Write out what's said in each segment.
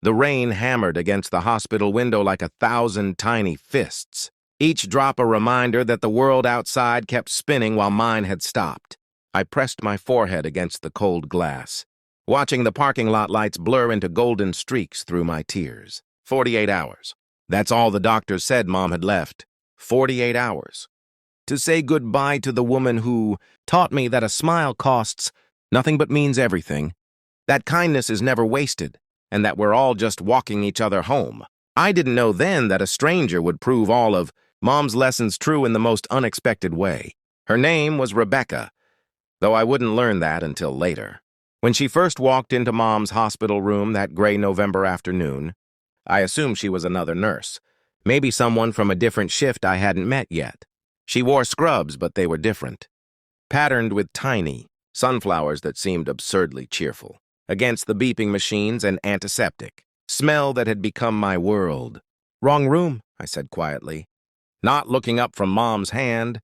The rain hammered against the hospital window like 1,000 tiny fists, each drop a reminder that the world outside kept spinning while mine had stopped. I pressed my forehead against the cold glass, watching the parking lot lights blur into golden streaks through my tears. 48 hours. That's all the doctors said Mom had left. 48 hours. To say goodbye to the woman who taught me that a smile costs nothing but means everything, that kindness is never wasted, and that we're all just walking each other home. I didn't know then that a stranger would prove all of Mom's lessons true in the most unexpected way. Her name was Rebecca, though I wouldn't learn that until later. When she first walked into Mom's hospital room that gray November afternoon, I assumed she was another nurse, maybe someone from a different shift I hadn't met yet. She wore scrubs, but they were different, patterned with tiny sunflowers that seemed absurdly cheerful, against the beeping machines and antiseptic smell that had become my world. "Wrong room," I said quietly, not looking up from Mom's hand,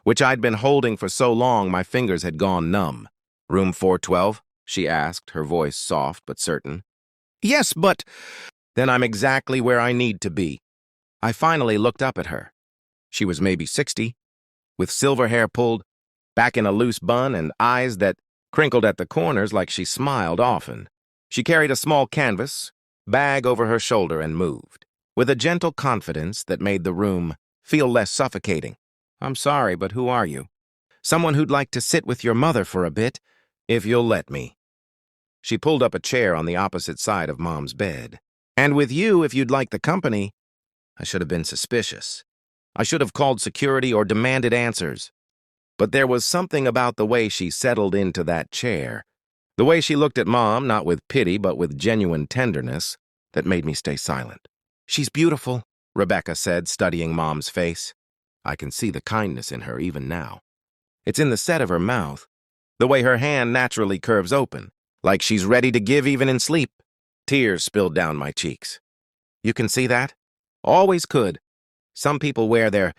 which I'd been holding for so long my fingers had gone numb. "Room 412?" she asked, her voice soft but certain. "Yes, but—" "Then I'm exactly where I need to be." I finally looked up at her. She was maybe 60, with silver hair pulled back in a loose bun and eyes that crinkled at the corners like she smiled often. She carried a small canvas bag over her shoulder and moved, with a gentle confidence that made the room feel less suffocating. "I'm sorry, but who are you?" "Someone who'd like to sit with your mother for a bit, if you'll let me." She pulled up a chair on the opposite side of Mom's bed. "And with you, if you'd like the company." I should have been suspicious. I should have called security or demanded answers. But there was something about the way she settled into that chair, the way she looked at Mom, not with pity but with genuine tenderness, that made me stay silent. "She's beautiful," Rebecca said, studying Mom's face. I can see the kindness in her even now. It's in the set of her mouth, the way her hand naturally curves open, like she's ready to give even in sleep. Tears spilled down my cheeks. "You can see that?" "Always could. Some people wear their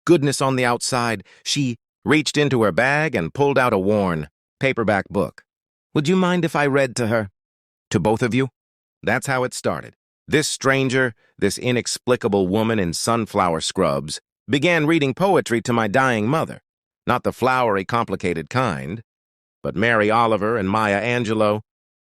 goodness on the outside." She reached into her bag and pulled out a worn paperback book. "Would you mind if I read to her?" "To both of you?" That's how it started. This stranger, this inexplicable woman in sunflower scrubs, began reading poetry to my dying mother. Not the flowery, complicated kind, but Mary Oliver and Maya Angelou,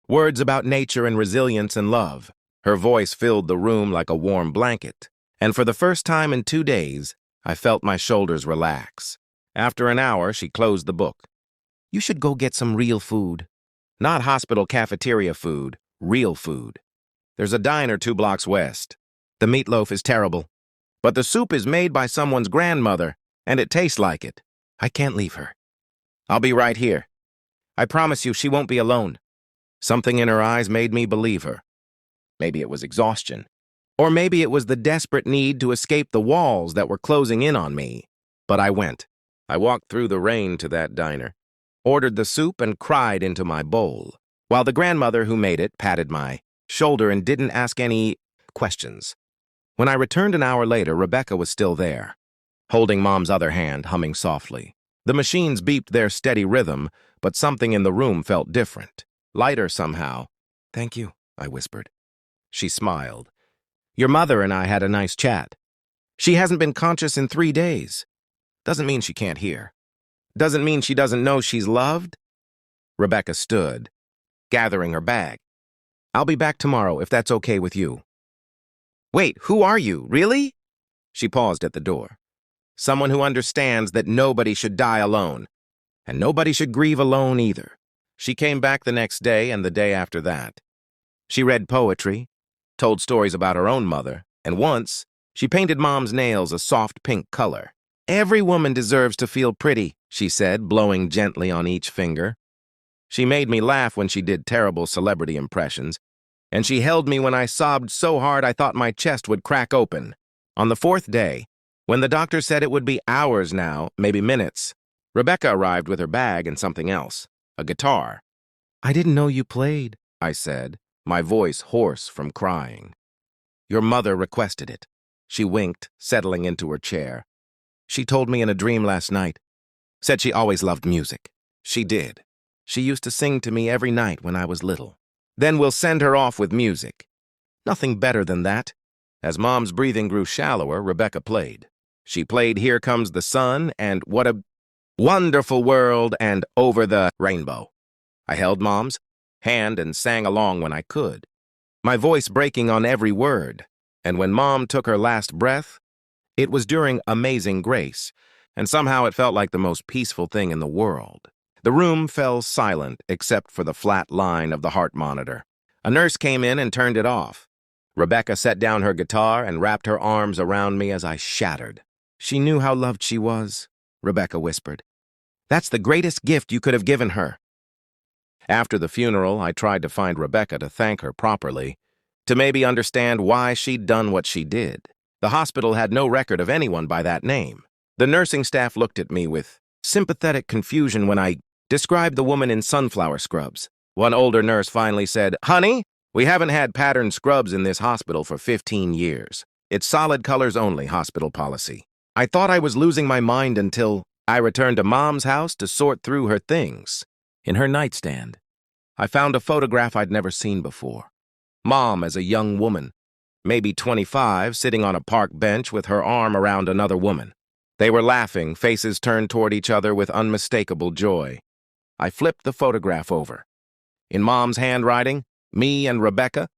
words about nature and resilience and love. Her voice filled the room like a warm blanket, and for the first time in 2 days, I felt my shoulders relax. After an hour, she closed the book. "You should go get some real food. Not hospital cafeteria food, real food. There's a diner 2 blocks west. The meatloaf is terrible, but the soup is made by someone's grandmother, and it tastes like it. I can't leave her. I'll be right here. I promise you she won't be alone." Something in her eyes made me believe her. Maybe it was exhaustion, or maybe it was the desperate need to escape the walls that were closing in on me. But I went. I walked through the rain to that diner, ordered the soup, and cried into my bowl, while the grandmother who made it patted my shoulder and didn't ask any questions. When I returned an hour later, Rebecca was still there, holding Mom's other hand, humming softly. The machines beeped their steady rhythm, but something in the room felt different, lighter somehow. "Thank you," I whispered. She smiled. "Your mother and I had a nice chat. She hasn't been conscious in 3 days. Doesn't mean she can't hear. Doesn't mean she doesn't know she's loved." Rebecca stood, gathering her bag. "I'll be back tomorrow, if that's okay with you." "Wait, who are you, really?" She paused at the door. "Someone who understands that nobody should die alone, and nobody should grieve alone either." She came back the next day and the day after that. She read poetry, told stories about her own mother, and once, she painted Mom's nails a soft pink color. "Every woman deserves to feel pretty," she said, blowing gently on each finger. She made me laugh when she did terrible celebrity impressions, and she held me when I sobbed so hard I thought my chest would crack open. On the 4th day, when the doctor said it would be hours now, maybe minutes, Rebecca arrived with her bag and something else, a guitar. "I didn't know you played," I said, my voice hoarse from crying. "Your mother requested it." She winked, settling into her chair. "She told me in a dream last night. Said she always loved music." She did. She used to sing to me every night when I was little. "Then we'll send her off with music." Nothing better than that. As Mom's breathing grew shallower, Rebecca played. She played Here Comes the Sun and What a Wonderful World and Over the Rainbow. I held Mom's hand and sang along when I could, my voice breaking on every word. And when Mom took her last breath, it was during Amazing Grace, and somehow it felt like the most peaceful thing in the world. The room fell silent except for the flat line of the heart monitor. A nurse came in and turned it off. Rebecca set down her guitar and wrapped her arms around me as I shattered. She knew how loved she was, Rebecca whispered. That's the greatest gift you could have given her. After the funeral, I tried to find Rebecca to thank her properly, to maybe understand why she'd done what she did. The hospital had no record of anyone by that name. The nursing staff looked at me with sympathetic confusion when I described the woman in sunflower scrubs. One older nurse finally said, "Honey, we haven't had patterned scrubs in this hospital for 15 years. It's solid colors only hospital policy." I thought I was losing my mind until I returned to Mom's house to sort through her things. In her nightstand, I found a photograph I'd never seen before. Mom as a young woman, maybe 25, sitting on a park bench with her arm around another woman. They were laughing, faces turned toward each other with unmistakable joy. I flipped the photograph over. In Mom's handwriting, me and Rebecca,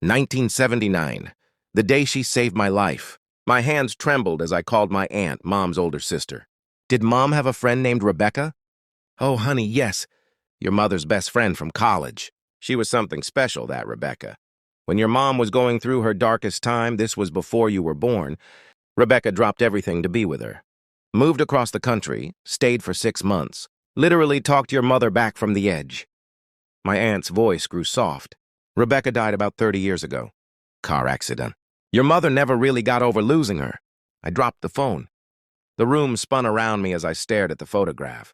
1979, the day she saved my life. My hands trembled as I called my aunt, Mom's older sister. Did Mom have a friend named Rebecca? Oh, honey, yes. Your mother's best friend from college. She was something special, that Rebecca. When your mom was going through her darkest time, this was before you were born, Rebecca dropped everything to be with her. Moved across the country, stayed for 6 months, literally talked your mother back from the edge. My aunt's voice grew soft. Rebecca died about 30 years ago. Car accident. Your mother never really got over losing her. I dropped the phone. The room spun around me as I stared at the photograph,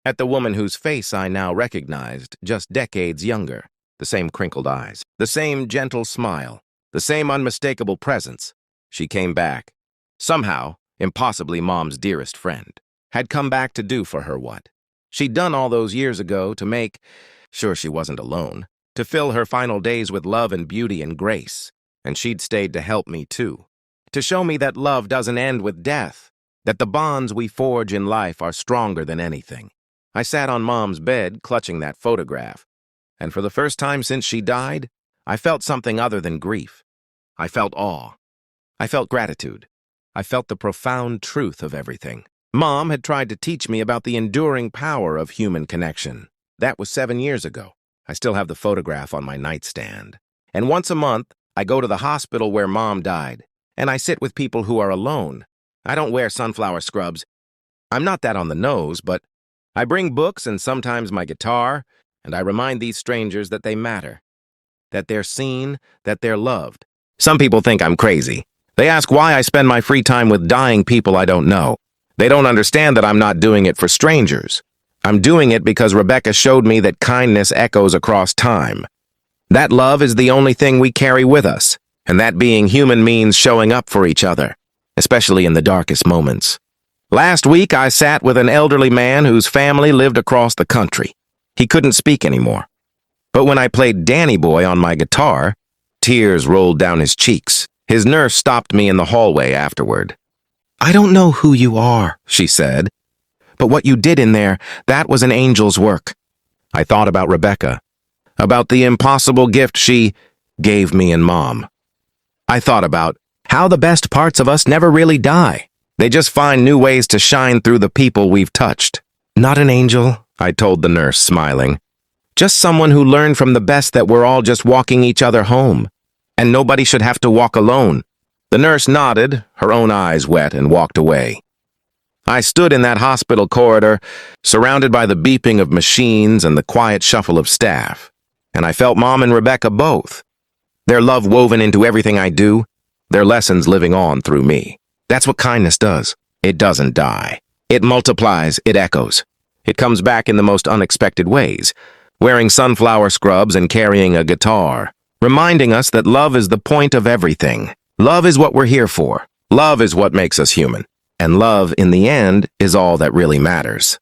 at the woman whose face I now recognized, just decades younger. The same crinkled eyes, the same gentle smile, the same unmistakable presence. She came back. Somehow, impossibly Mom's dearest friend, had come back to do for her what she'd done all those years ago to make sure she wasn't alone, to fill her final days with love and beauty and grace. And she'd stayed to help me too, to show me that love doesn't end with death, that the bonds we forge in life are stronger than anything. I sat on Mom's bed, clutching that photograph, and for the first time since she died, I felt something other than grief. I felt awe. I felt gratitude. I felt the profound truth of everything. Mom had tried to teach me about the enduring power of human connection. That was 7 years ago. I still have the photograph on my nightstand. And once a month, I go to the hospital where Mom died, and I sit with people who are alone. I don't wear sunflower scrubs. I'm not that on the nose, but I bring books and sometimes my guitar, and I remind these strangers that they matter, that they're seen, that they're loved. Some people think I'm crazy. They ask why I spend my free time with dying people I don't know. They don't understand that I'm not doing it for strangers. I'm doing it because Rebecca showed me that kindness echoes across time. That love is the only thing we carry with us, and that being human means showing up for each other, especially in the darkest moments. Last week, I sat with an elderly man whose family lived across the country. He couldn't speak anymore. But when I played Danny Boy on my guitar, tears rolled down his cheeks. His nurse stopped me in the hallway afterward. "I don't know who you are," she said, "but what you did in there, that was an angel's work." I thought about Rebecca, about the impossible gift she gave me and Mom. I thought about how the best parts of us never really die. They just find new ways to shine through the people we've touched. "Not an angel," I told the nurse, smiling. "Just someone who learned from the best that we're all just walking each other home, and nobody should have to walk alone." The nurse nodded, her own eyes wet, and walked away. I stood in that hospital corridor, surrounded by the beeping of machines and the quiet shuffle of staff, and I felt Mom and Rebecca both. Their love woven into everything I do, their lessons living on through me. That's what kindness does. It doesn't die. It multiplies, it echoes. It comes back in the most unexpected ways, wearing sunflower scrubs and carrying a guitar, reminding us that love is the point of everything. Love is what we're here for. Love is what makes us human. And love, in the end, is all that really matters.